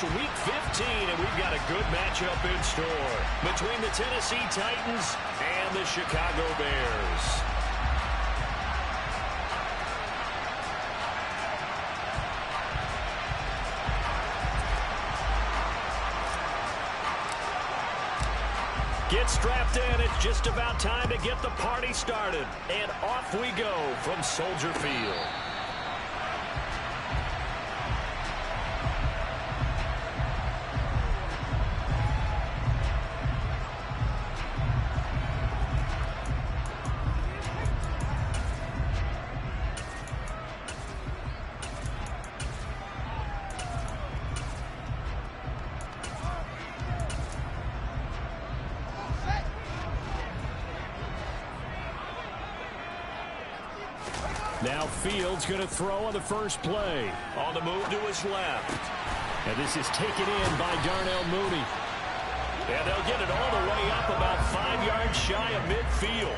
Week 15, and we've got a good matchup in store between the Tennessee Titans and the Chicago Bears. Get strapped in. It's just about time to get the party started. And off we go from Soldier Field. Now Fields going to throw on the first play. On the move to his left. And this is taken in by Darnell Mooney. And they'll get it all the way up about 5 yards shy of midfield.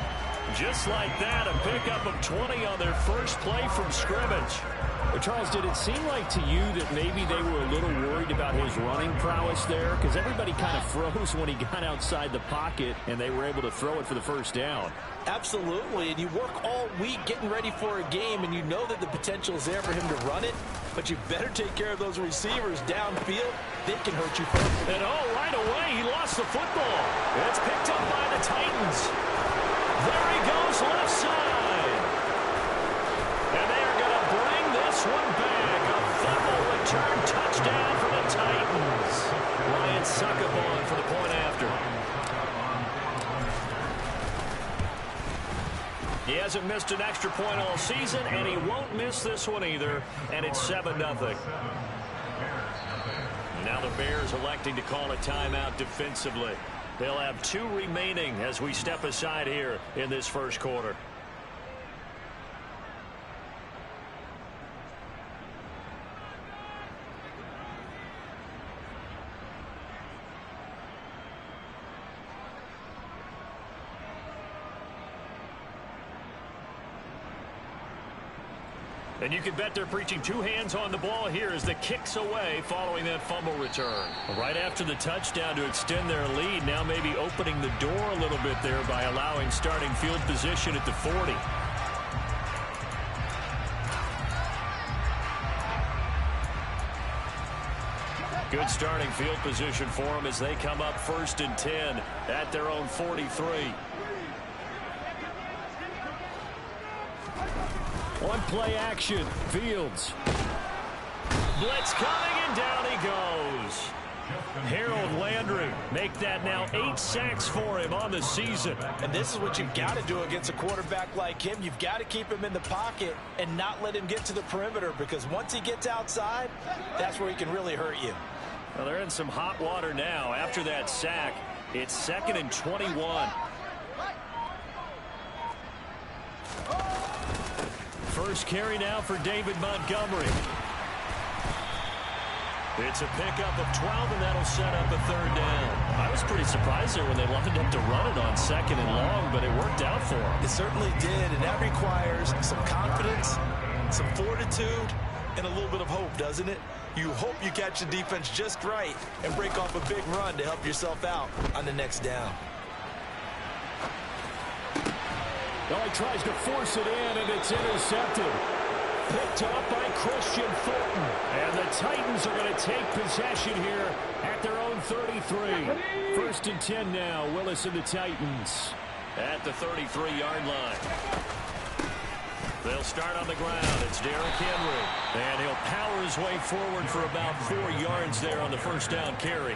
Just like that, a pickup of 20 on their first play from scrimmage. Charles, did it seem like to you that maybe they were a little worried about his running prowess there? Because everybody kind of froze when he got outside the pocket, and they were able to throw it for the first down. Absolutely, and you work all week getting ready for a game, and you know that the potential is there for him to run it, but you better take care of those receivers downfield. They can hurt you perfectly. And right away, he lost the football. It's picked up by the Titans. There he goes, left side. And they are going to bring this one back. A fumble return touchdown for the Titans. Ryan Succabon for the point after. He hasn't missed an extra point all season, and he won't miss this one either, and it's 7-0. Now the Bears electing to call a timeout defensively. They'll have 2 remaining as we step aside here in this first quarter. And you can bet they're preaching 2 hands on the ball here as the kick's away following that fumble return. Right after the touchdown to extend their lead, now maybe opening the door a little bit there by allowing starting field position at the 40. Good starting field position for them as they come up 1st and 10 at their own 43. One play action. Fields. Blitz coming, and down he goes. Harold Landry make that now 8 sacks for him on the season. And this is what you've got to do against a quarterback like him. You've got to keep him in the pocket and not let him get to the perimeter, because once he gets outside, that's where he can really hurt you. Well, they're in some hot water now. After that sack, it's 2nd and 21. First carry now for David Montgomery. It's a pickup of 12, and that'll set up a 3rd down. I was pretty surprised there when they lined up to run it on 2nd and long, but it worked out for them. It certainly did, and that requires some confidence, some fortitude, and a little bit of hope, doesn't it? You hope you catch the defense just right and break off a big run to help yourself out on the next down. Well, he tries to force it in, and it's intercepted. Picked up by Christian Fulton. And the Titans are going to take possession here at their own 33. 1st and 10 now. Willis and the Titans at the 33-yard line. They'll start on the ground. It's Derrick Henry. And he'll power his way forward for about 4 yards there on the first down carry.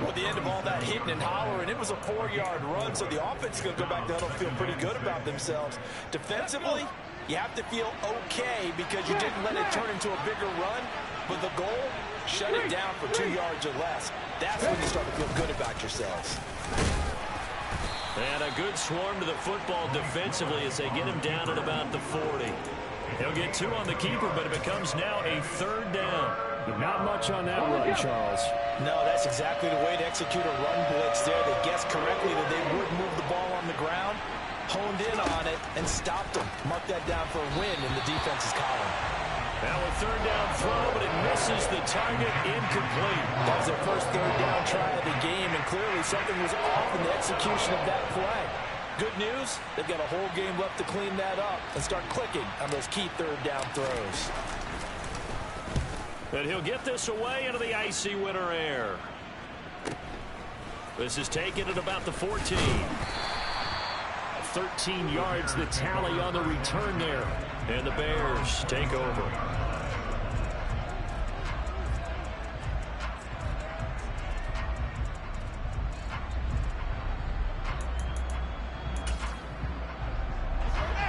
Well, at the end of all that hitting and hollering, it was a 4-yard run, so the offense is going to go back to huddle, feel pretty good about themselves. Defensively, you have to feel okay because you didn't let it turn into a bigger run, but the goal, shut it down for 2 yards or less. That's when you start to feel good about yourselves. And a good swarm to the football defensively as they get him down at about the 40. He'll get 2 on the keeper, but it becomes now a 3rd down. Not much on that run, Charles. No, that's exactly the way to execute a run blitz there. They guessed correctly that they would move the ball on the ground, honed in on it, and stopped them. Mark that down for a win in the defense's column. Now a third down throw, but it misses the target, incomplete. That was their first third down try of the game, and clearly something was off in the execution of that play. Good news, they've got a whole game left to clean that up and start clicking on those key third down throws. And he'll get this away into the icy winter air. This is taken at about the 14. 13 yards the tally on the return there. And the Bears take over.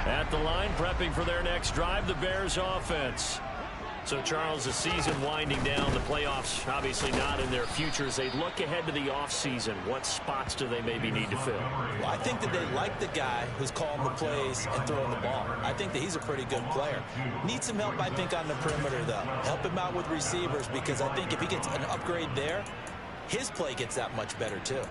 At the line, prepping for their next drive, the Bears offense. So, Charles, the season winding down, the playoffs obviously not in their future. As they look ahead to the offseason, what spots do they maybe need to fill? Well, I think that they like the guy who's calling the plays and throwing the ball. I think that he's a pretty good player. Needs some help, I think, on the perimeter, though. Help him out with receivers, because I think if he gets an upgrade there, his play gets that much better, too.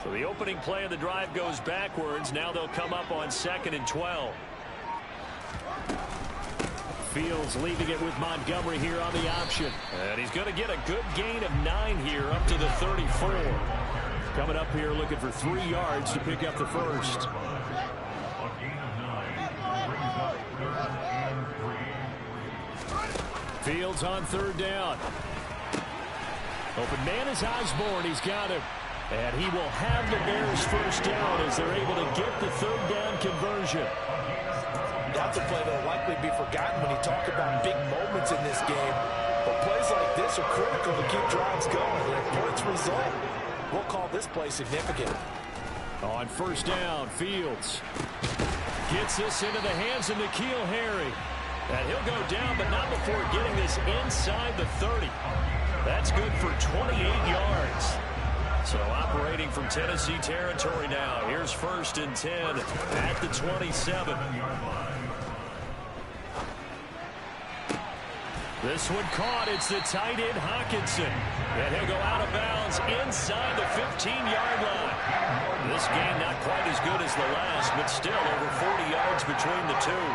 So the opening play of the drive goes backwards. Now they'll come up on 2nd and 12. Fields leaving it with Montgomery here on the option. And he's going to get a good gain of 9 here up to the 34. Coming up here looking for 3 yards to pick up the first. Fields on 3rd down. Open man is Osborne. He's got him. And he will have the Bears first down as they're able to get the 3rd down conversion. That's a play that will likely be forgotten when you talk about big moments in this game. But plays like this are critical to keep drives going. And if points result, we'll call this play significant. On 1st down, Fields gets this into the hands of N'Keal Harry. And he'll go down, but not before getting this inside the 30. That's good for 28 yards. So operating from Tennessee territory now. Here's 1st and 10 at the 27. This one caught. It's the tight end Hawkinson. And he'll go out of bounds inside the 15-yard line. This game not quite as good as the last, but still over 40 yards between the two.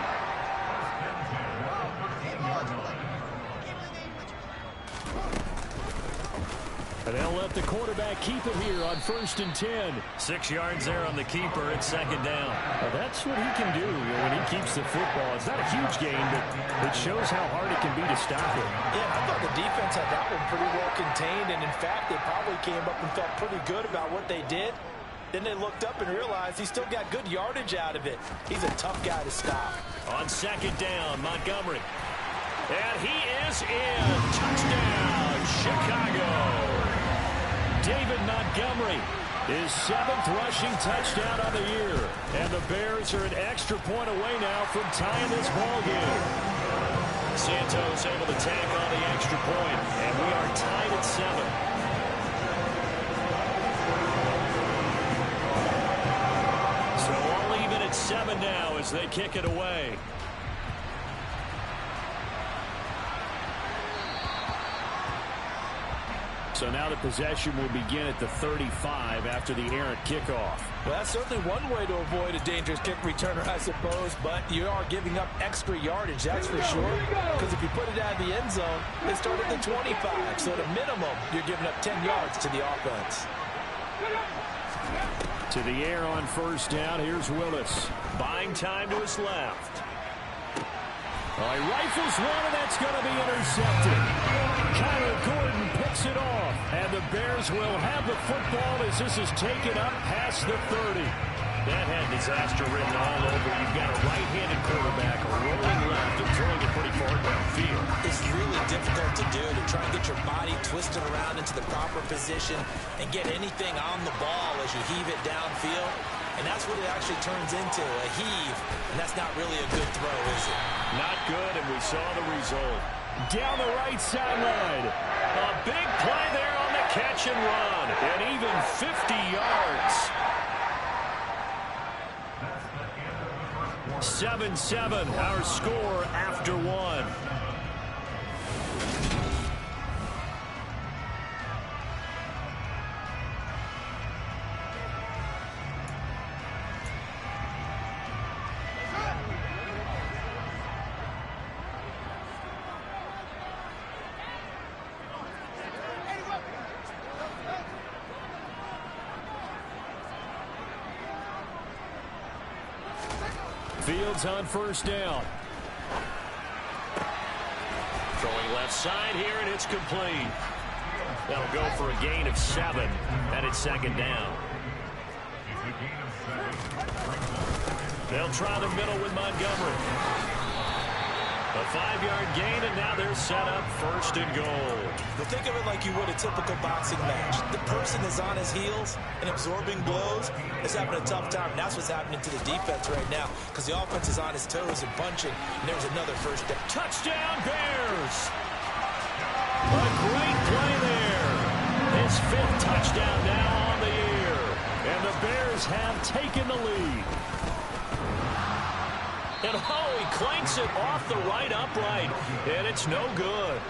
And they'll let the quarterback keep it here on 1st and 10. 6 yards there on the keeper at 2nd down. Well, that's what he can do when he keeps the football. It's not a huge gain, but it shows how hard it can be to stop it. Yeah, I thought the defense had that one pretty well contained, and in fact, they probably came up and felt pretty good about what they did. Then they looked up and realized he still got good yardage out of it. He's a tough guy to stop. On 2nd down, Montgomery. And he is in. Touchdown, Chicago. David Montgomery, his 7th rushing touchdown on the year. And the Bears are an extra point away now from tying this ball game. Santos able to tack on the extra point, and we are tied at 7. So all even at 7 now as they kick it away. So now the possession will begin at the 35 after the errant kickoff. Well, that's certainly one way to avoid a dangerous kick returner, I suppose, but you are giving up extra yardage, that's for sure, because if you put it out of the end zone, they start at the 25, so at a minimum, you're giving up 10 yards to the offense. To the air on 1st down, here's Willis. Buying time to his left. He rifles one, and that's going to be intercepted. Kyler Gordon picks it off, and the Bears will have the football as this is taken up past the 30. That had disaster written all over. You've got a right-handed quarterback rolling left and throwing it pretty far downfield. It's really difficult to do, to try and get your body twisted around into the proper position and get anything on the ball as you heave it downfield. And that's what it actually turns into, a heave. And that's not really a good throw, is it? Not good, and we saw the result. Down the right sideline. A big play there on the catch and run, and even 50 yards. 7-7, our score after one. Fields on first down. Throwing left side here, and it's complete. That'll go for a gain of 7, and it's second down. They'll try the middle with Montgomery. A 5-yard gain, and now they're set up first and goal. Well, think of it like you would a typical boxing match. The person is on his heels and absorbing blows is having a tough time. And that's what's happening to the defense right now because the offense is on his toes and punching. And there's another first down. Touchdown, Bears! A great play there. His 5th touchdown now on the year. And the Bears have taken the lead. And oh, he clanks it off the right upright, and it's no good.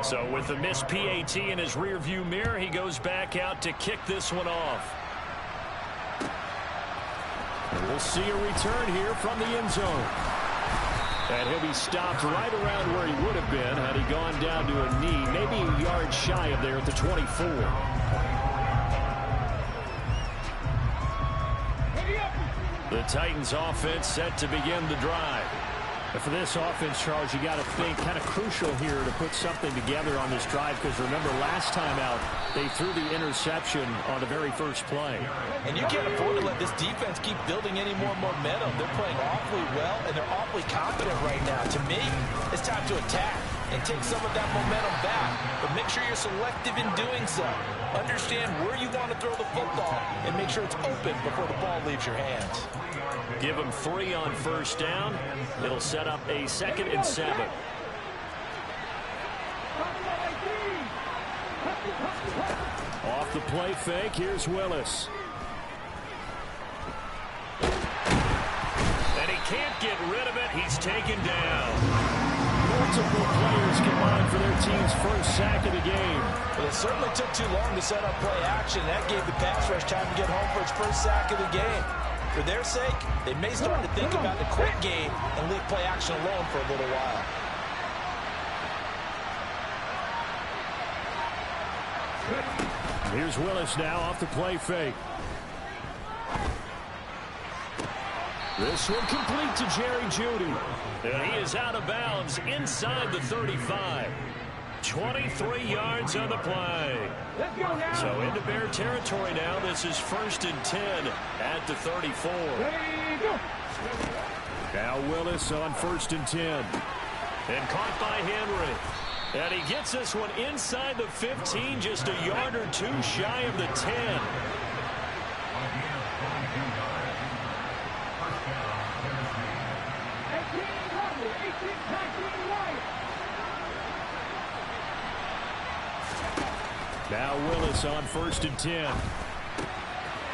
So with the missed PAT in his rearview mirror, he goes back out to kick this one off. And we'll see a return here from the end zone. And he'll be stopped right around where he would have been had he gone down to a knee, maybe a yard shy of there at the 24. The Titans offense set to begin the drive. And for this offense, Charles, you got to think kind of crucial here to put something together on this drive because remember last time out they threw the interception on the very first play. And you can't afford to let this defense keep building any more momentum. They're playing awfully well and they're awfully confident right now. To me, it's time to attack and take some of that momentum back. But make sure you're selective in doing so. Understand where you want to throw the football and make sure it's open before the ball leaves your hands. Give him 3 on first down. It'll set up a 2nd and 7. Off the play fake, here's Willis. And he can't get rid of it. He's taken down. Multiple players combined for their team's first sack of the game. Well, it certainly took too long to set up play action. That gave the pass rush time to get home for its first sack of the game. For their sake, they may start to think about the quick game and leave play action alone for a little while. Here's Willis now off the play fake. This one complete to Jerry Jeudy. And he is out of bounds inside the 35. 23 yards on the play. So into Bear territory now. This is 1st and 10 at the 34. Now Willis on 1st and 10. And caught by Henry. And he gets this one inside the 15, just a yard or 2 shy of the 10. Now Willis on 1st and 10.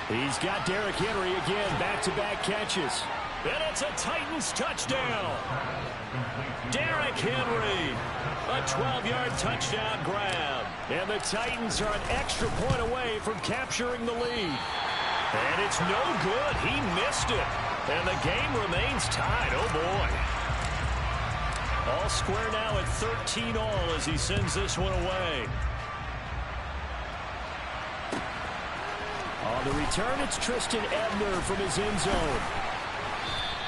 He's got Derrick Henry again, back-to-back catches. And it's a Titans touchdown. Derrick Henry, a 12-yard touchdown grab. And the Titans are an extra point away from capturing the lead. And it's no good. He missed it. And the game remains tied. Oh, boy. All square now at 13 all as he sends this one away. On the return, it's Tristan Ebner from his end zone.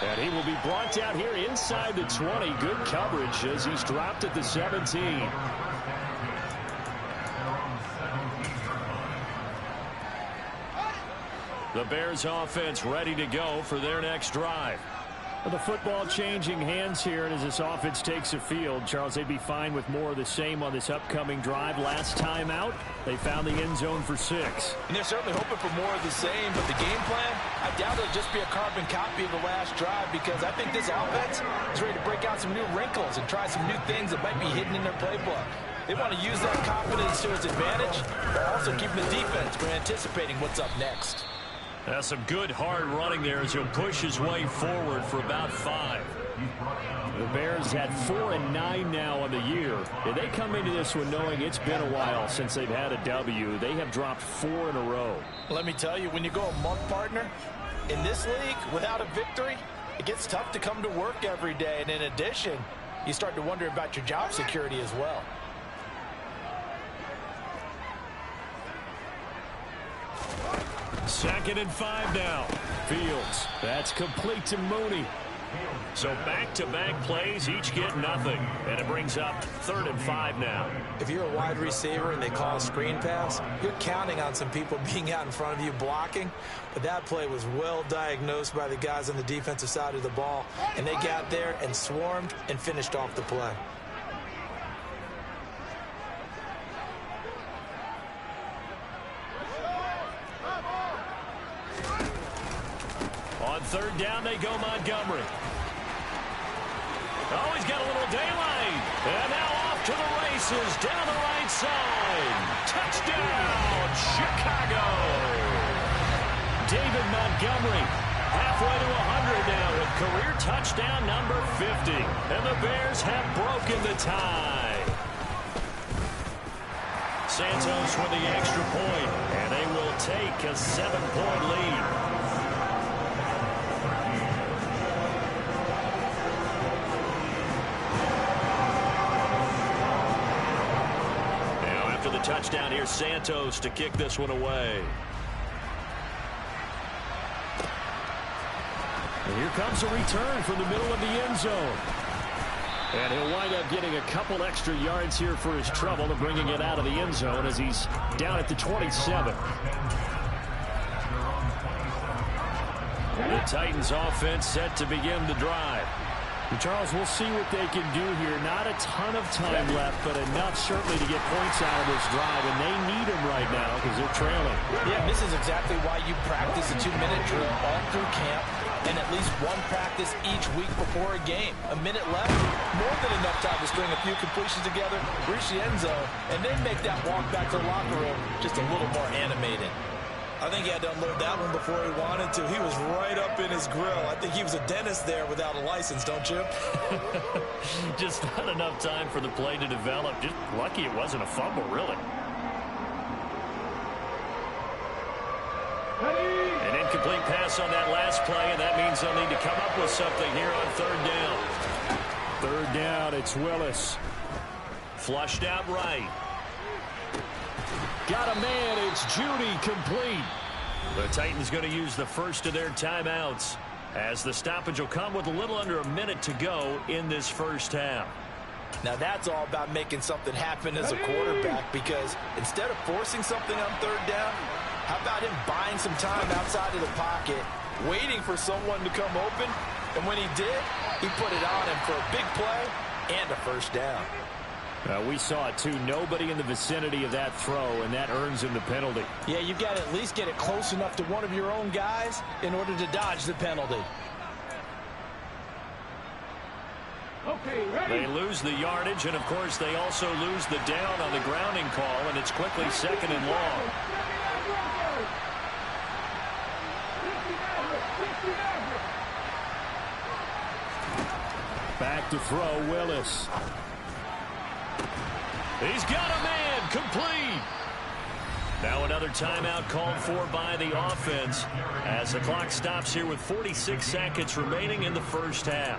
And he will be brought down here inside the 20. Good coverage as he's dropped at the 17. The Bears offense ready to go for their next drive. Well, the football changing hands here, and as this offense takes a field, Charles, they'd be fine with more of the same on this upcoming drive. Last time out, they found the end zone for 6. And they're certainly hoping for more of the same, but the game plan, I doubt it'll just be a carbon copy of the last drive, because I think this offense is ready to break out some new wrinkles and try some new things that might be hidden in their playbook. They want to use that confidence to its advantage, but also keeping the defense from anticipating what's up next. That's some good hard running there as he'll push his way forward for about 5. The Bears had 4 and 9 now on the year. And they come into this one knowing it's been a while since they've had a W. They have dropped 4 in a row. Let me tell you, when you go a month, partner, in this league, without a victory, it gets tough to come to work every day. And in addition, you start to wonder about your job security as well. Second and 5 now. Fields. That's complete to Mooney. So back-to-back plays, each get nothing. And it brings up 3rd and 5 now. If you're a wide receiver and they call a screen pass, you're counting on some people being out in front of you blocking. But that play was well diagnosed by the guys on the defensive side of the ball. And they got there and swarmed and finished off the play. On 3rd down, they go Montgomery. Oh, he's got a little daylight. And now off to the races down the right side. Touchdown, Chicago. David Montgomery halfway to 100 now with career touchdown number 50. And the Bears have broken the tie. Santos with the extra point, and they will take a 7-point lead. Touchdown here, Santos to kick this one away. And here comes a return from the middle of the end zone. And he'll wind up getting a couple extra yards here for his trouble and bringing it out of the end zone as he's down at the 27. The Titans offense set to begin the drive. Charles, we'll see what they can do here. Not a ton of time left, but enough certainly to get points out of this drive, and they need them right now because they're trailing. Yeah, this is exactly why you practice a 2-minute drill all through camp and at least one practice each week before a game. A minute left, more than enough time to string a few completions together, reach the end zone, and then make that walk back to the locker room just a little more animated. I think he had to unload that one before he wanted to. He was right up in his grill. I think he was a dentist there without a license, don't you? Just not enough time for the play to develop. Just lucky it wasn't a fumble, really. An incomplete pass on that last play, and that means they'll need to come up with something here on 3rd down. 3rd down, it's Willis. Flushed out right. Got a man, it's Judy, complete. The Titans going to use the first of their timeouts as the stoppage will come with a little under a minute to go in this first half. Now that's all about making something happen as a quarterback, because instead of forcing something on 3rd down, how about him buying some time outside of the pocket, waiting for someone to come open, and when he did, he put it on him for a big play and a first down. We saw it, too. Nobody in the vicinity of that throw, and that earns him the penalty. Yeah, you've got to at least get it close enough to one of your own guys in order to dodge the penalty. Okay, ready. They lose the yardage, and, of course, they also lose the down on the grounding call, and it's quickly 2nd and long. Back to throw, Willis. He's got a man, complete. Now another timeout called for by the offense as the clock stops here with 46 seconds remaining in the first half.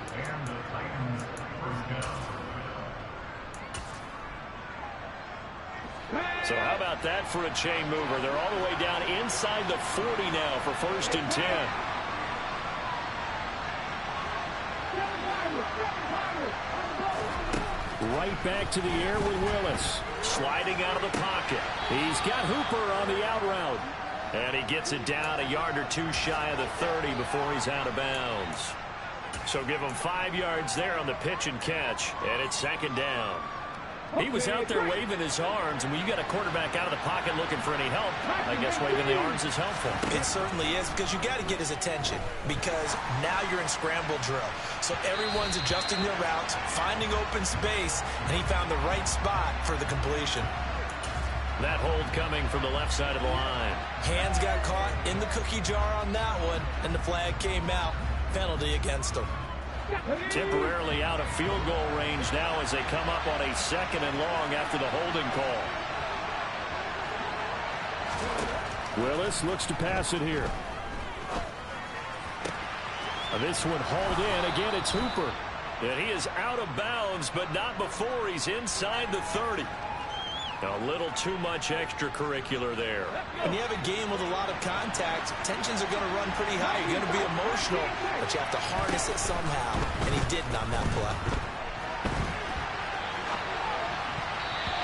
So how about that for a chain mover? They're all the way down inside the 40 now for 1st and 10. Right back to the air with Willis. Sliding out of the pocket. He's got Hooper on the out route. And he gets it down a yard or two shy of the 30 before he's out of bounds. So give him 5 yards there on the pitch and catch, and it's second down. He was out there waving his arms, and when you got a quarterback out of the pocket looking for any help, I guess waving the arms is helpful. It certainly is, because you got to get his attention, because now you're in scramble drill. So everyone's adjusting their routes, finding open space, and he found the right spot for the completion. That hold coming from the left side of the line. Hands got caught in the cookie jar on that one, and the flag came out. Penalty against him. Temporarily out of field goal range now as they come up on a 2nd and long after the holding call. Willis looks to pass it here. This one hauled in. Again, it's Hooper. And he is out of bounds, but not before he's inside the 30. A little too much extracurricular there. When you have a game with a lot of contact, tensions are going to run pretty high. You're going to be emotional, but you have to harness it somehow, and he didn't on that play.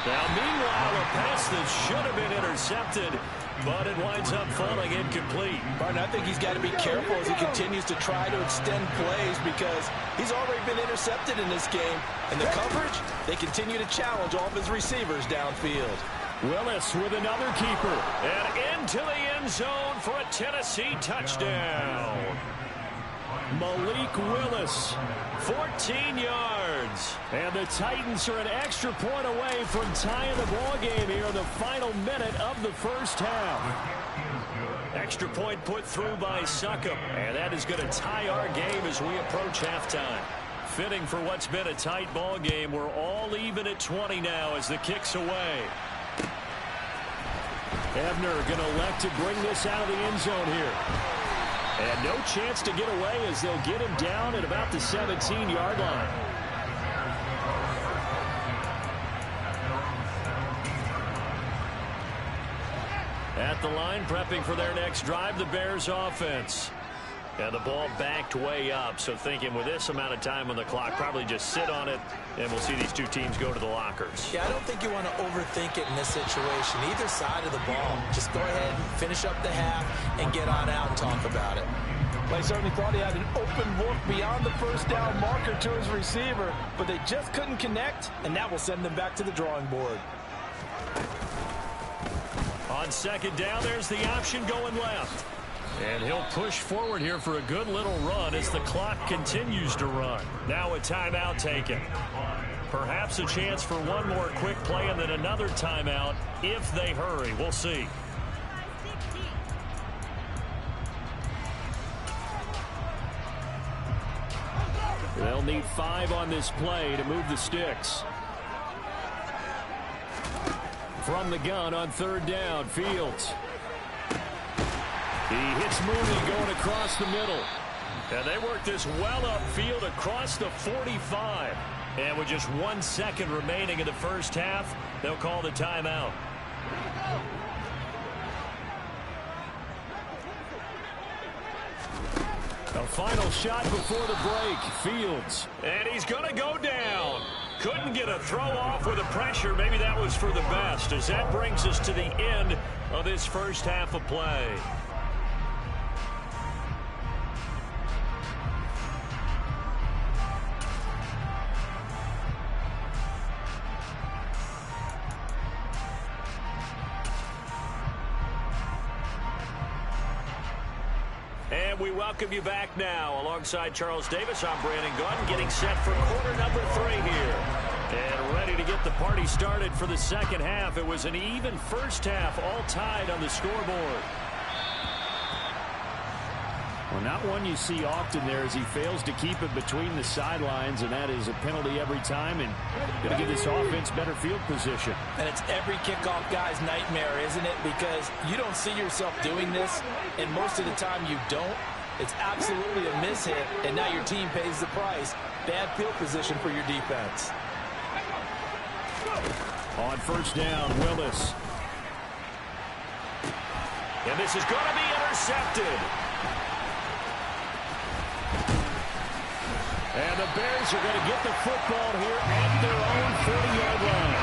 Now, meanwhile, a pass that should have been intercepted, but it winds up falling incomplete. Martin, I think he's got to be careful as he continues to try to extend plays because he's already been intercepted in this game. And the coverage, they continue to challenge all of his receivers downfield. Willis with another keeper. And into the end zone for a Tennessee touchdown. Malik Willis. 14 yards. And the Titans are an extra point away from tying the ball game here in the final minute of the first half. Extra point put through by Succop. And that is going to tie our game as we approach halftime. Fitting for what's been a tight ball game. We're all even at 20 now as the kick's away. Ebner going to elect to bring this out of the end zone here. And no chance to get away as they'll get him down at about the 17-yard line. At the line, prepping for their next drive, the Bears offense. And the ball backed way up, so thinking with this amount of time on the clock, probably just sit on it, and we'll see these two teams go to the lockers. Yeah, I don't think you want to overthink it in this situation. Either side of the ball, just go ahead and finish up the half and get on out and talk about it. Well, I certainly thought he had an open look beyond the first down marker to his receiver, but they just couldn't connect, and that will send them back to the drawing board. On second down, there's the option going left. And he'll push forward here for a good little run as the clock continues to run. Now a timeout taken. Perhaps a chance for one more quick play and then another timeout if they hurry. We'll see. They'll need 5 on this play to move the sticks. From the gun on third down, Fields. He hits Mooney going across the middle. And they work this well upfield across the 45. And with just 1 second remaining in the first half, they'll call the timeout. A final shot before the break. Fields. And he's going to go down. Couldn't get a throw off with the pressure. Maybe that was for the best, as that brings us to the end of this first half of play. And we welcome you back now. Alongside Charles Davis, I'm Brandon Gordon, getting set for quarter number 3 here. And ready to get the party started for the second half. It was an even first half, all tied on the scoreboard. Well, not one you see often there as he fails to keep it between the sidelines, and that is a penalty every time, and going to give this offense better field position. And it's every kickoff guy's nightmare, isn't it? Because you don't see yourself doing this, and most of the time you don't. It's absolutely a mishit, and now your team pays the price. Bad field position for your defense. On first down, Willis. And this is going to be intercepted. And the Bears are going to get the football here at their own 40-yard line.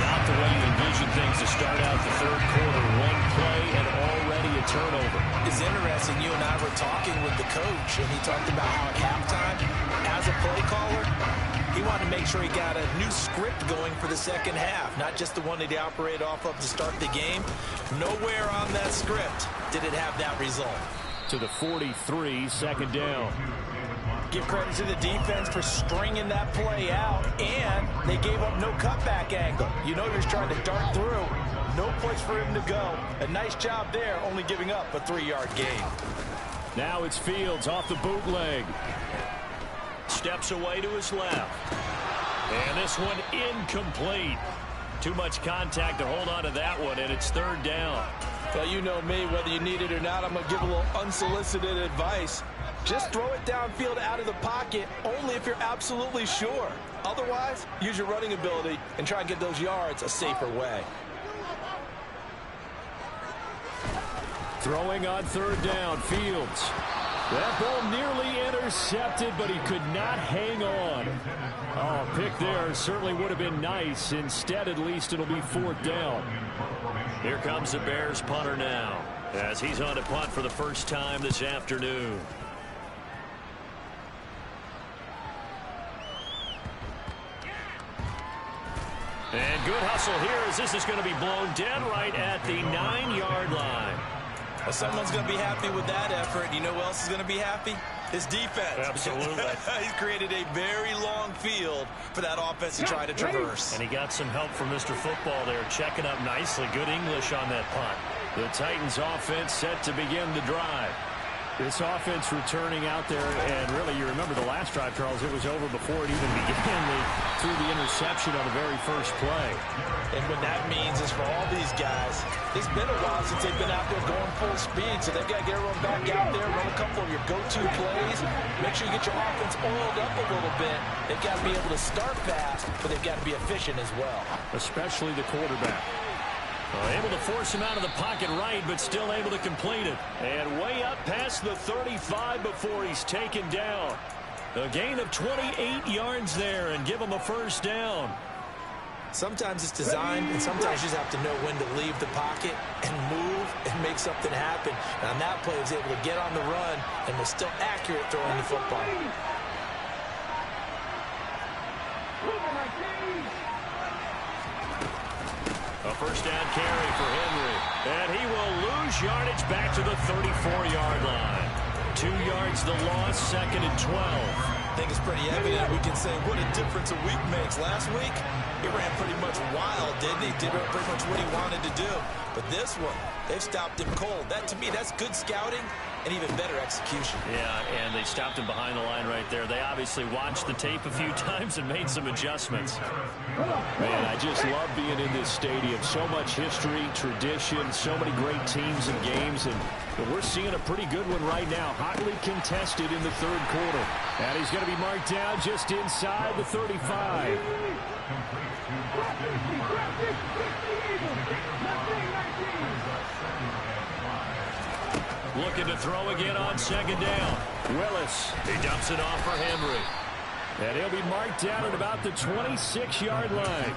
Not the way you envision things to start out the third quarter. One play and already a turnover. It's interesting. You and I were talking with the coach, and he talked about how at halftime as a play caller, he wanted to make sure he got a new script going for the second half, not just the one that he operated off of to start the game. Nowhere on that script did it have that result. To the 43, second down. Give credit to the defense for stringing that play out, and they gave up no cutback angle. You know you're trying to dart through. No place for him to go. A nice job there, only giving up a 3-yard gain. Now it's Fields off the bootleg. Steps away to his left. And this one incomplete. Too much contact to hold on to that one, and it's third down. Well, you know me, whether you need it or not, I'm going to give a little unsolicited advice. Just throw it downfield out of the pocket only if you're absolutely sure. Otherwise, use your running ability and try and get those yards a safer way. Throwing on third down, Fields. That ball nearly intercepted, but he could not hang on. Oh, pick there certainly would have been nice. Instead, at least it'll be fourth down. Here comes the Bears punter now, as he's on to punt for the first time this afternoon. And good hustle here as this is going to be blown dead right at the 9-yard line. Well, someone's going to be happy with that effort. You know who else is going to be happy? His defense. Absolutely. He's created a very long field for that offense to try to traverse. And he got some help from Mr. Football there, checking up nicely. Good English on that punt. The Titans offense set to begin the drive. This offense returning out there, and really, you remember the last drive, Charles, it was over before it even began. They threw the interception on the very first play. And what that means is for all these guys, it's been a while since they've been out there going full speed, so they've got to get everyone back out there, run a couple of your go-to plays, make sure you get your offense oiled up a little bit. They've got to be able to start fast, but they've got to be efficient as well. Especially the quarterback. Able to force him out of the pocket right, but still able to complete it. And way up past the 35 before he's taken down. A gain of 28 yards there and give him a first down. Sometimes it's designed, and sometimes you just have to know when to leave the pocket and move and make something happen. And on that play, he was able to get on the run and was still accurate throwing the football. A first down carry for Henry. And he will lose yardage back to the 34-yard line. 2 yards the loss, second and 12. I think it's pretty evident. We can say what a difference a week makes. Last week, he ran pretty much wild, didn't he? Did pretty much what he wanted to do. But this one, they've stopped him cold. That, to me, that's good scouting and even better execution. Yeah, and they stopped him behind the line right there. They obviously watched the tape a few times and made some adjustments. Man, I just love being in this stadium. So much history, tradition, so many great teams and games, and we're seeing a pretty good one right now. Hotly contested in the third quarter. And he's going to be marked down just inside the 35. Looking to throw again on second down. Willis, he dumps it off for Henry. And he'll be marked down at about the 26-yard line.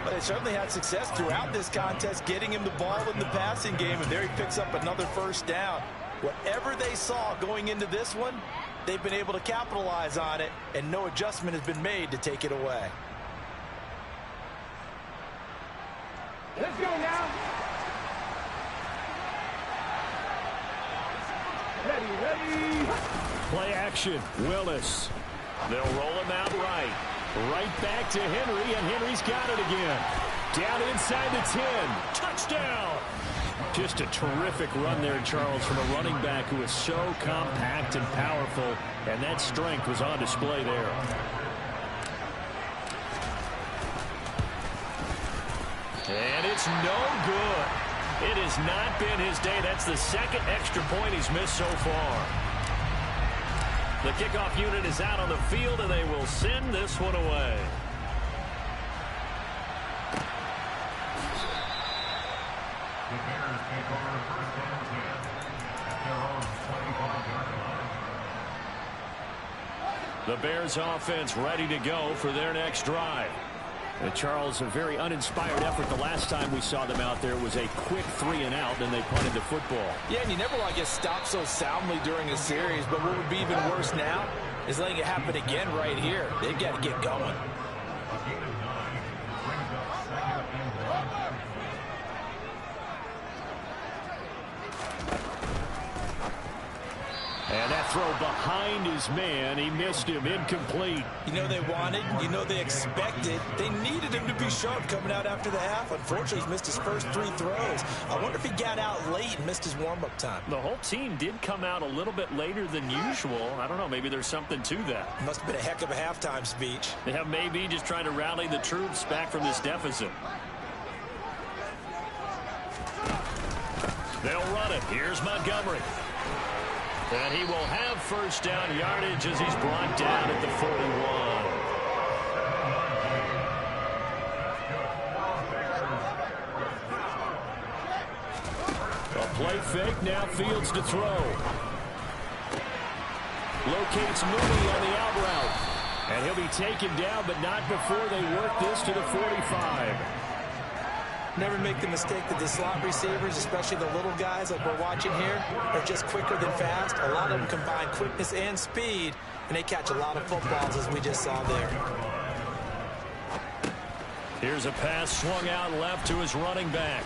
But they certainly had success throughout this contest, getting him the ball in the passing game, and there he picks up another first down. Whatever they saw going into this one, they've been able to capitalize on it, and no adjustment has been made to take it away. Let's go now. Ready. Play action. Willis. They'll roll him out right. Right back to Henry, and Henry's got it again. Down inside the 10. Touchdown. Just a terrific run there, Charles, from a running back who is so compact and powerful, and that strength was on display there. And it's no good. It has not been his day. That's the second extra point he's missed so far. The kickoff unit is out on the field, and they will send this one away. The Bears take over first and 10 at their own 25-yard line. The Bears offense ready to go for their next drive. Charles, a very uninspired effort the last time we saw them out there. It was a quick 3-and-out, and they punted the football. Yeah, and you never want to get stopped so soundly during a series, but what would be even worse now is letting it happen again right here. They've got to get going. And that throw behind his man, he missed him, incomplete. You know they wanted, you know they expected. They needed him to be sharp coming out after the half. Unfortunately, he's missed his first 3 throws. I wonder if he got out late and missed his warm-up time. The whole team did come out a little bit later than usual. I don't know, maybe there's something to that. Must have been a heck of a halftime speech. Yeah, maybe just trying to rally the troops back from this deficit. They'll run it. Here's Montgomery. And he will have first down yardage as he's brought down at the 41. A play fake, now Fields to throw. Locates Mooney on the out route. And he'll be taken down, but not before they work this to the 45. Never make the mistake that the slot receivers, especially the little guys like we're watching here, are just quicker than fast. A lot of them combine quickness and speed, and they catch a lot of footballs, as we just saw there. Here's a pass swung out left to his running back.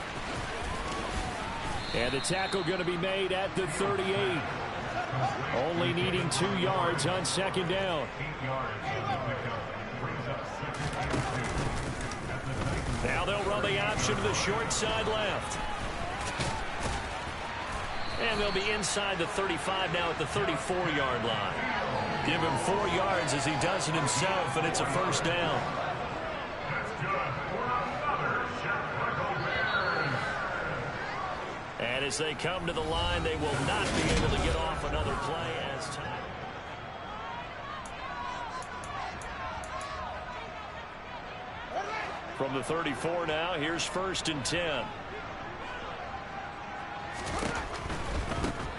And the tackle going to be made at the 38. Only needing 2 yards on second down. Now they'll run the option to the short side left. And they'll be inside the 35 now at the 34-yard line. Give him 4 yards as he does it himself, and it's a first down. And as they come to the line, they will not be able to get off another play as time. From the 34 now, here's first and 10.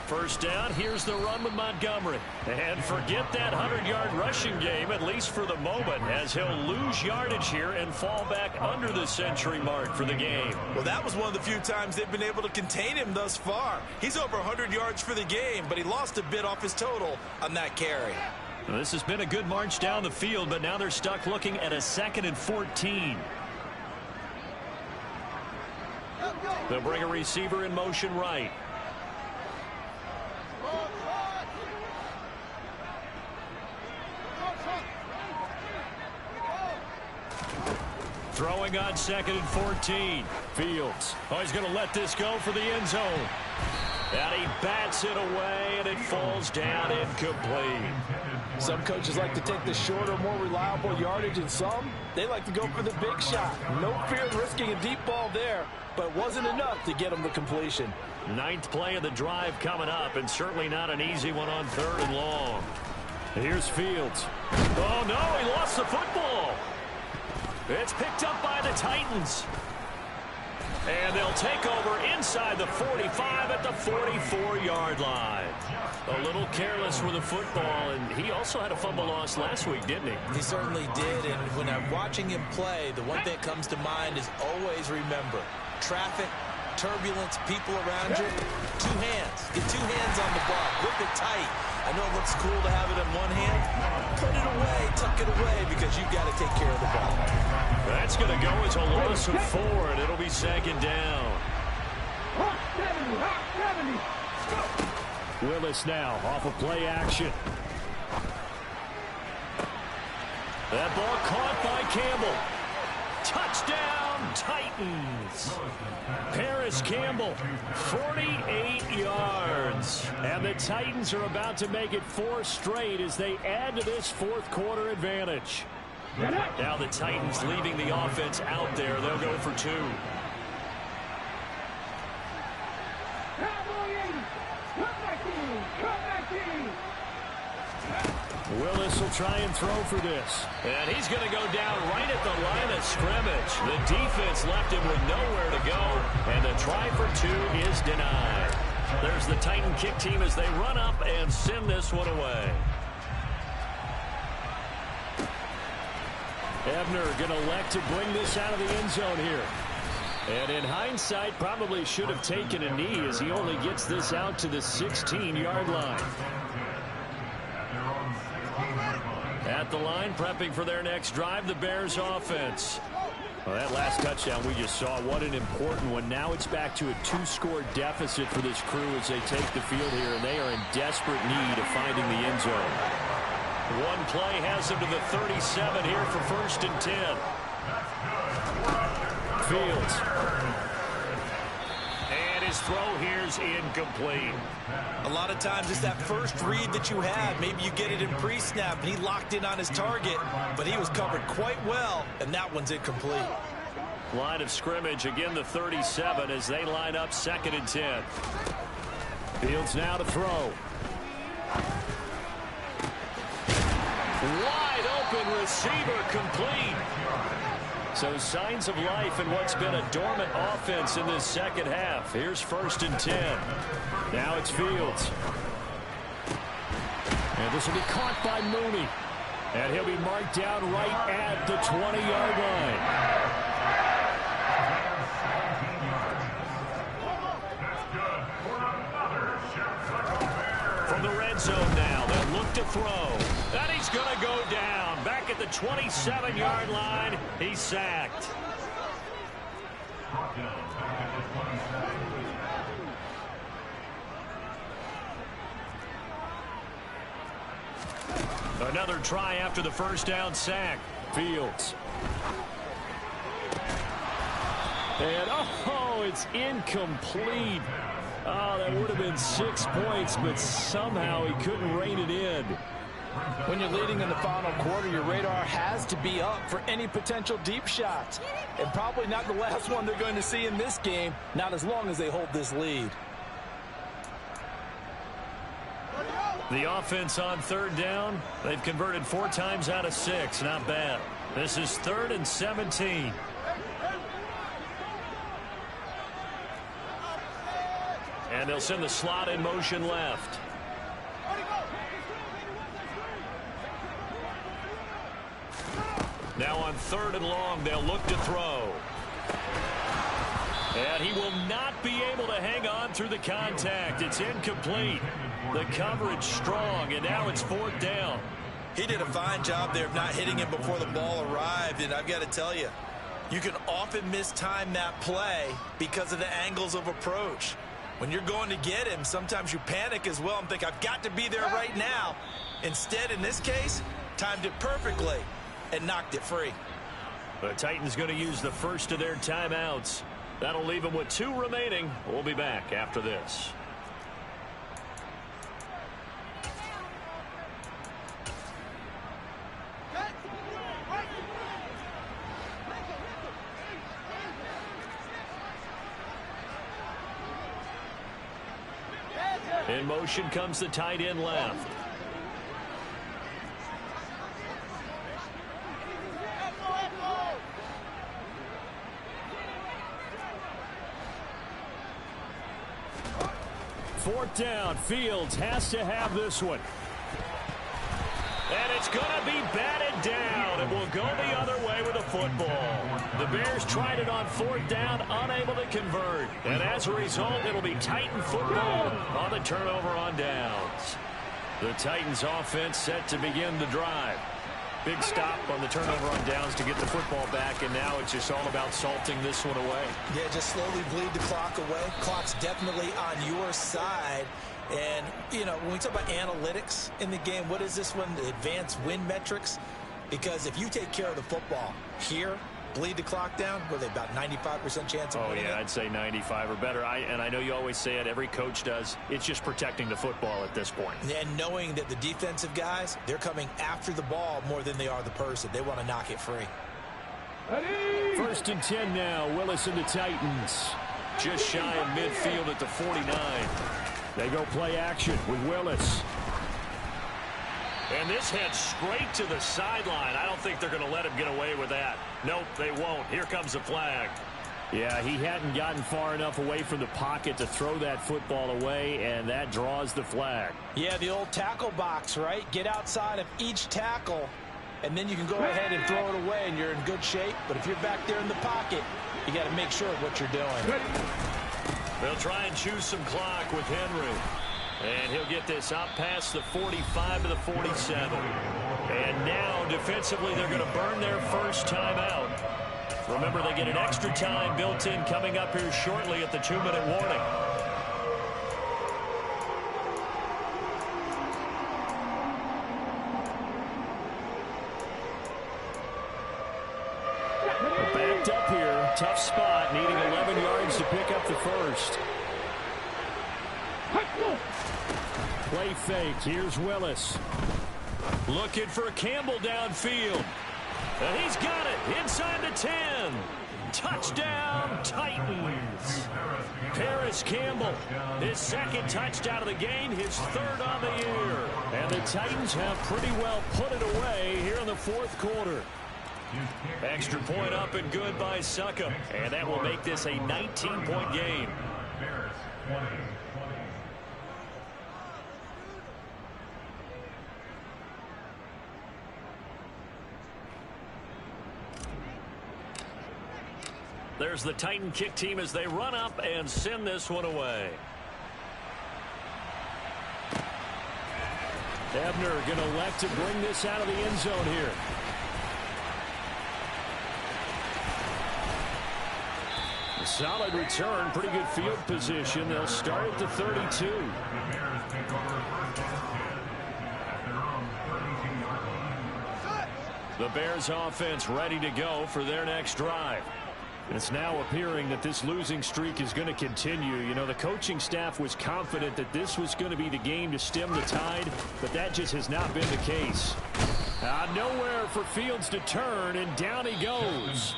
First down, here's the run with Montgomery. And forget that 100-yard rushing game, at least for the moment, as he'll lose yardage here and fall back under the century mark for the game. Well, that was one of the few times they've been able to contain him thus far. He's over 100 yards for the game, but he lost a bit off his total on that carry. Well, this has been a good march down the field, but now they're stuck looking at a 2nd and 14. They'll bring a receiver in motion right. Throwing on 2nd and 14. Fields. Oh, he's going to let this go for the end zone. And he bats it away, and it falls down incomplete. Some coaches like to take the shorter, more reliable yardage, and some, they like to go for the big shot. No fear of risking a deep ball there, but it wasn't enough to get him the completion. 9th play of the drive coming up, and certainly not an easy one on 3rd and long. Here's Fields. Oh, no, he lost the football. It's picked up by the Titans. And they'll take over inside the 45 at the 44-yard line. A little careless with the football, and he also had a fumble loss last week, didn't he? He certainly did, and when I'm watching him play, the one thing that comes to mind is always remember, traffic, turbulence, people around you, 2 hands. Get 2 hands on the ball. Grip it tight. I know it looks cool to have it in one hand. Put it away, tuck it away, because you've got to take care of the ball. That's going to go as a loss of 4, and it'll be 2nd down. Willis now off of play action. That ball caught by Campbell. Touchdown, Titans. Paris Campbell, 48 yards. And the Titans are about to make it 4 straight as they add to this 4th quarter advantage. Now the Titans leaving the offense out there. They'll go for 2. Willis will try and throw for this. And he's going to go down right at the line of scrimmage. The defense left him with nowhere to go. And the try for 2 is denied. There's the Titan kick team as they run up and send this one away. Ebner going to elect to bring this out of the end zone here. And in hindsight, probably should have taken a knee as he only gets this out to the 16-yard line. At the line, prepping for their next drive, the Bears offense. Well, that last touchdown we just saw, what an important one. Now it's back to a 2-score deficit for this crew as they take the field here, and they are in desperate need of finding the end zone. One play has them to the 37 here for 1st and 10. Fields. And his throw here is incomplete. A lot of times it's that first read that you have. Maybe you get it in pre-snap, and he locked in on his target, but he was covered quite well, and that one's incomplete. Line of scrimmage, again the 37 as they line up 2nd and 10. Fields now to throw. Wide open receiver, complete. So signs of life in what's been a dormant offense in this second half. Here's 1st and 10. Now it's Fields. And this will be caught by Mooney. And he'll be marked down right at the 20-yard line. From the red zone now, they'll look to throw. And he's going to go down. Back at the 27-yard line, he's sacked. Another try after the first down sack. Fields. And, oh, it's incomplete. Oh, that would have been 6 points, but somehow he couldn't rein it in. When you're leading in the final quarter, your radar has to be up for any potential deep shots. And probably not the last one they're going to see in this game, not as long as they hold this lead. The offense on 3rd down, they've converted 4 times out of 6. Not bad. This is 3rd and 17. And they'll send the slot in motion left. Now on 3rd and long, they'll look to throw. And he will not be able to hang on through the contact. It's incomplete. The coverage strong, and now it's 4th down. He did a fine job there of not hitting him before the ball arrived, and I've got to tell you, you can often mistime that play because of the angles of approach. When you're going to get him, sometimes you panic as well and think, I've got to be there right now. Instead, in this case, timed it perfectly and knocked it free. The Titans going to use the first of their timeouts. That'll leave them with 2 remaining. We'll be back after this. In motion comes the tight end left. Fourth down. Fields has to have this one. And it's going to be batted down. It will go the other way with the football. The Bears tried it on 4th down, unable to convert. And as a result, it'll be Titan football on the turnover on downs. The Titans offense set to begin the drive. Big stop on the turnover on downs to get the football back, and now it's just all about salting this one away. Yeah, just slowly bleed the clock away. Clock's definitely on your side. And, you know, when we talk about analytics in the game, what is this one? The advanced win metrics? Because if you take care of the football here, bleed the clock down, were they about 95% chance of winning? Oh, yeah, it? I'd say 95 or better. And I know you always say it, every coach does. It's just protecting the football at this point. And knowing that the defensive guys, they're coming after the ball more than they are the person. They want to knock it free. 1st and 10 now. Willis and the Titans. Just shy of midfield at the 49. They go play action with Willis. And this heads straight to the sideline. I don't think they're going to let him get away with that. Nope, they won't. Here comes the flag. Yeah, he hadn't gotten far enough away from the pocket to throw that football away, and that draws the flag. Yeah, the old tackle box, right? Get outside of each tackle, and then you can go ahead and throw it away, and you're in good shape. But if you're back there in the pocket, you got to make sure of what you're doing. They'll try and choose some clock with Henry. And he'll get this up past the 45 to the 47. And now, defensively, they're going to burn their first timeout. Remember, they get an extra time built in coming up here shortly at the 2-minute warning. Backed up here, tough spot, needing 11 yards to pick up the first. Play fake, here's Willis. Looking for Campbell downfield. And he's got it inside the 10. Touchdown, Titans. Paris Campbell, his second touchdown of the game, his third on the year. And the Titans have pretty well put it away here in the fourth quarter. Extra point up and good by Succop. And that will make this a 19-point game. There's the Titan kick team as they run up and send this one away. Ebner going to elect to bring this out of the end zone here. A solid return, pretty good field position. They'll start at the 32. The Bears offense ready to go for their next drive. It's now appearing that this losing streak is going to continue. You know, the coaching staff was confident that this was going to be the game to stem the tide, but that just has not been the case. Nowhere for Fields to turn, and down he goes.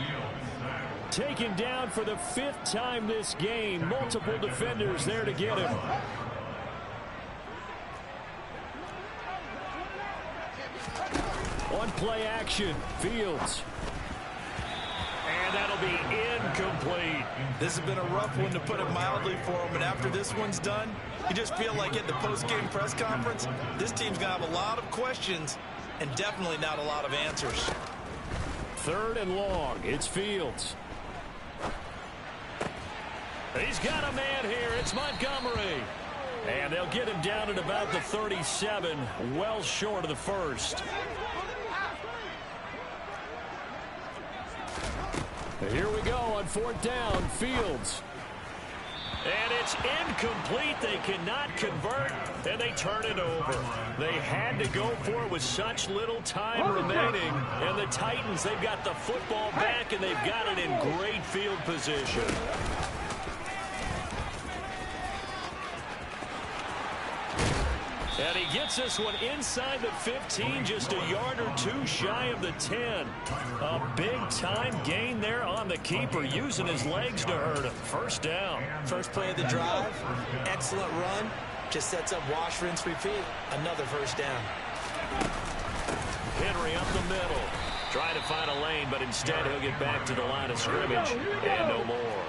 Taken down for the 5th time this game. Multiple defenders there to get him. One play action. Fields. And that'll be incomplete. This has been a rough one, to put it mildly, for him. And after this one's done, you just feel like at the post-game press conference, this team's going to have a lot of questions and definitely not a lot of answers. 3rd and long. It's Fields. He's got a man here. It's Montgomery. And they'll get him down at about the 37, well short of the first. Here we go on 4th down. Fields. And it's incomplete. They cannot convert, and they turn it over. They had to go for it with such little time remaining. And the Titans, they've got the football back, and they've got it in great field position. And he gets this one inside the 15, just a yard or two shy of the 10. A big-time gain there on the keeper, using his legs to hurt him. First down. First play of the drive, excellent run. Just sets up wash, rinse, repeat. Another first down. Henry up the middle. Trying to find a lane, but instead he'll get back to the line of scrimmage. And no more.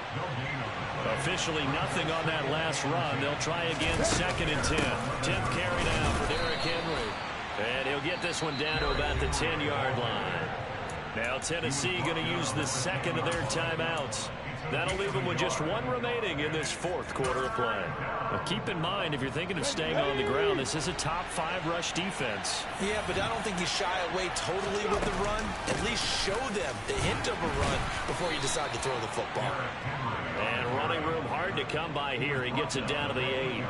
Officially nothing on that last run. They'll try again, 2nd and 10. 10th carry now for Derrick Henry. And he'll get this one down to about the 10-yard line. Now Tennessee going to use the second of their timeouts. That'll leave them with just one remaining in this 4th quarter of play. Now keep in mind, if you're thinking of staying on the ground, this is a top 5 rush defense. Yeah, but I don't think you shy away totally with the run. At least show them the hint of a run before you decide to throw the football. And running room hard to come by here. He gets it down to the 8.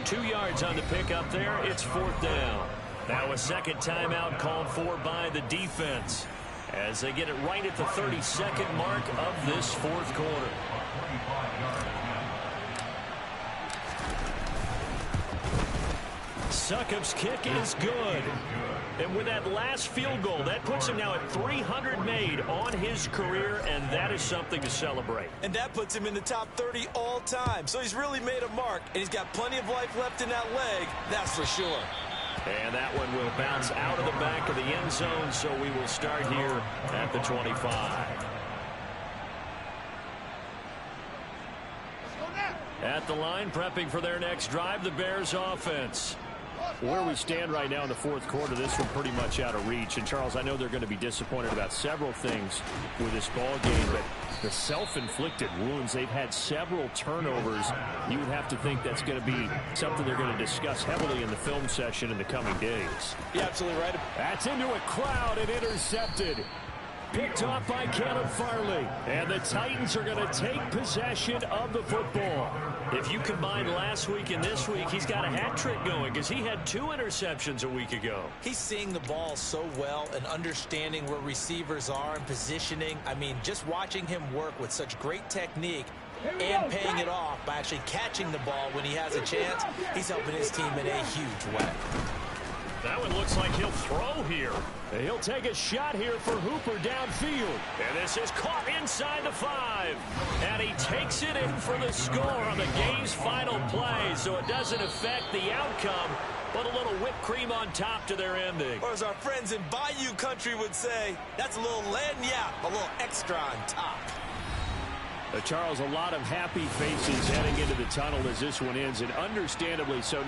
2 yards on the pickup there. It's 4th down. Now a second timeout called for by the defense, as they get it right at the 32nd mark of this 4th quarter. Succop's kick is good. And with that last field goal, that puts him now at 300 made on his career, and that is something to celebrate. And that puts him in the top 30 all time. So he's really made a mark, and he's got plenty of life left in that leg, that's for sure. And that one will bounce out of the back of the end zone, so we will start here at the 25. At the line, prepping for their next drive, the Bears offense. Where we stand right now in the fourth quarter, this one pretty much out of reach. And, Charles, I know they're going to be disappointed about several things with this ball game, but the self-inflicted wounds, they've had several turnovers. You would have to think that's going to be something they're going to discuss heavily in the film session in the coming days. Yeah, absolutely right. That's into a crowd and intercepted. Picked off by Caleb Farley. And the Titans are going to take possession of the football. If you combine last week and this week, he's got a hat trick going because he had 2 interceptions a week ago. He's seeing the ball so well and understanding where receivers are and positioning. I mean, just watching him work with such great technique and paying it off by actually catching the ball when he has a chance, he's helping his team in a huge way. That one looks like he'll throw here. He'll take a shot here for Hooper downfield. And this is caught inside the 5. And he takes it in for the score on the game's final play. So it doesn't affect the outcome, but a little whipped cream on top to their ending. Or as our friends in Bayou Country would say, that's a little lagniappe, a little extra on top. Charles, a lot of happy faces heading into the tunnel as this one ends, and understandably so.